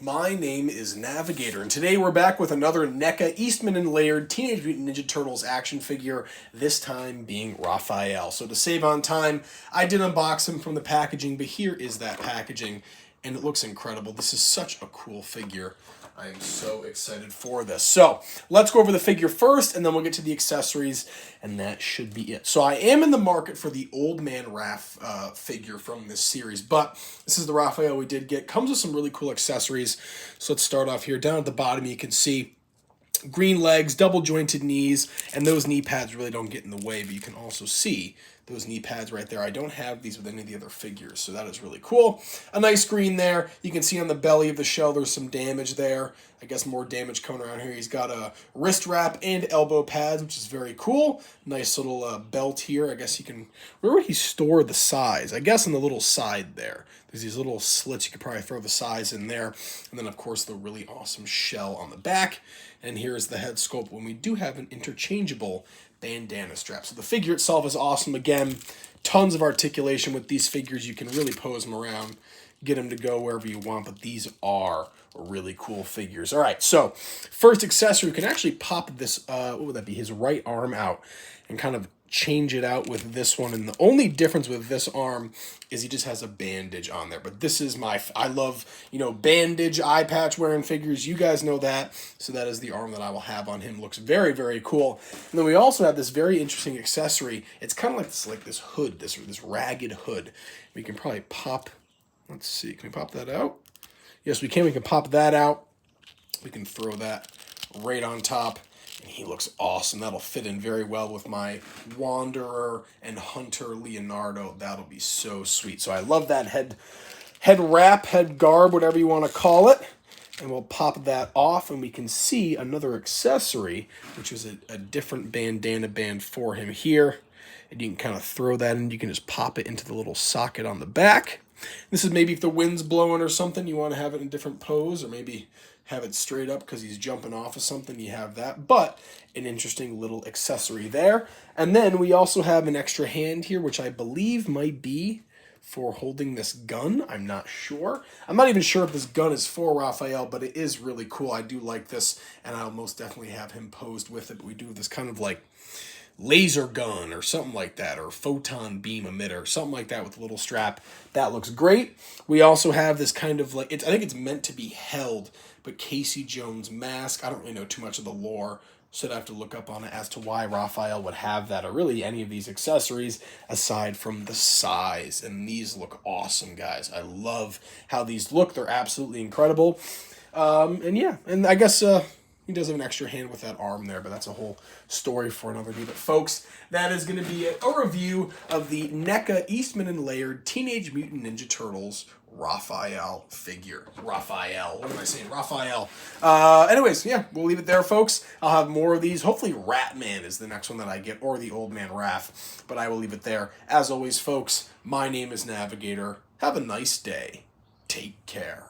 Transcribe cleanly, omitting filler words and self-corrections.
My name is Navigator, and today we're back with another NECA Eastman and Laird Teenage Mutant Ninja Turtles action figure, this time being Raphael. So to save on time, I did unbox him from the packaging, but here is that packaging, and it looks incredible. This is such a cool figure. I am so excited for this. So let's go over the figure first, and then we'll get to the accessories, and that should be it. So I am in the market for the Old Man Raph figure from this series, but this is the Raphael we did get. Comes with some really cool accessories. So let's start off here. Down at the bottom, you can see green legs, double jointed knees, and those knee pads really don't get in the way, but you can also see those knee pads right there. I don't have these with any of the other figures, so that is really cool. A nice green there. You can see on the belly of the shell there's some damage there. I guess more damage coming around here. He's got a wrist wrap and elbow pads, which is very cool. Nice little belt here. I guess you can... Where would he store the size? I guess on the little side there. There's these little slits. You could probably throw the size in there. And then, of course, the really awesome shell on the back. And here's the head sculpt when we do have an interchangeable bandana strap. So the figure itself is awesome. Again, tons of articulation with these figures. You can really pose them around, get them to go wherever you want, but these are really cool figures. All right, so first accessory, you can actually pop this, what would that be, his right arm out and kind of change it out with this one. And the only difference with this arm is he just has a bandage on there. But this is I love, bandage, eye patch wearing figures. You guys know that. So that is the arm that I will have on him. Looks very, very cool. And then we also have this very interesting accessory. It's kind of like this hood, this ragged hood. We can probably pop, let's see, can we pop that out? Yes, we can. We can pop that out. We can throw that right on top. And he looks awesome. That'll fit in very well with my Wanderer and Hunter Leonardo. That'll be so sweet. So I love that head wrap, head garb, whatever you want to call it. And we'll pop that off, and we can see another accessory, which is a different bandana band for him here. And you can kind of throw that in. You can just pop it into the little socket on the back. This is maybe if the wind's blowing or something, you want to have it in a different pose, or maybe have it straight up because he's jumping off of something, you have that. But an interesting little accessory there. And then we also have an extra hand here, which I believe might be for holding this gun. I'm not sure. I'm not even sure if this gun is for Raphael, but it is really cool. I do like this, and I'll most definitely have him posed with it. But we do this kind of like laser gun or something like that, or photon beam emitter, something like that with a little strap. That looks great. We also have this kind of like, I think it's meant to be held, but Casey Jones mask. I don't really know too much of the lore, so I'd have to look up on it as to why Raphael would have that, or really any of these accessories aside from the size. And these look awesome, guys. I love how these look. They're absolutely incredible. And yeah, and I guess he does have an extra hand with that arm there, but that's a whole story for another day. But folks, that is going to be a review of the NECA Eastman and Laird Teenage Mutant Ninja Turtles Raphael figure. Raphael. What am I saying? Raphael. Anyways, yeah, we'll leave it there, folks. I'll have more of these. Hopefully Ratman is the next one that I get, or the Old Man Raph. But I will leave it there. As always, folks, my name is Navigator. Have a nice day. Take care.